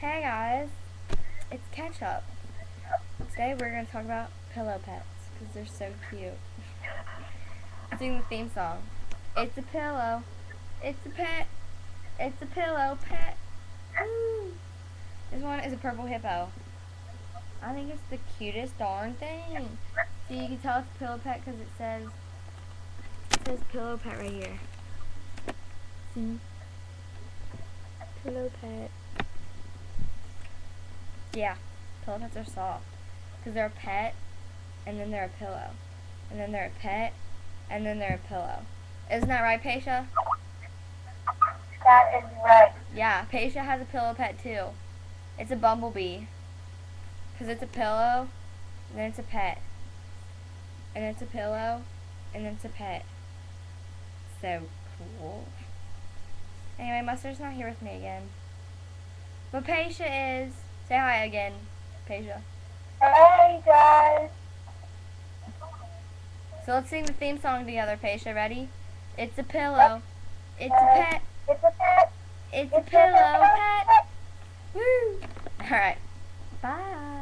Hey guys, it's Ketchup. Today we're going to talk about pillow pets because they're so cute. Sing the theme song. It's a pillow. It's a pet. It's a pillow pet. Woo. This one is a purple hippo. I think it's the cutest darn thing. So you can tell it's a pillow pet because it says pillow pet right here. See? Pillow pet. Yeah, pillow pets are soft because they're a pet, and then they're a pillow, and then they're a pet, and then they're a pillow. Isn't that right, Paisha? That is right. Yeah, Paisha has a pillow pet too. It's a bumblebee because it's a pillow, and then it's a pet, and it's a pillow, and then it's a pet. So cool. Anyway, Mustard's not here with me again, but Paisha is. Say hi again, Paisha. Hey guys. So let's sing the theme song together, Paisha. Ready? It's a pillow. It's a pet. It's a pet. It's a pillow pet. Woo! Alright. Bye.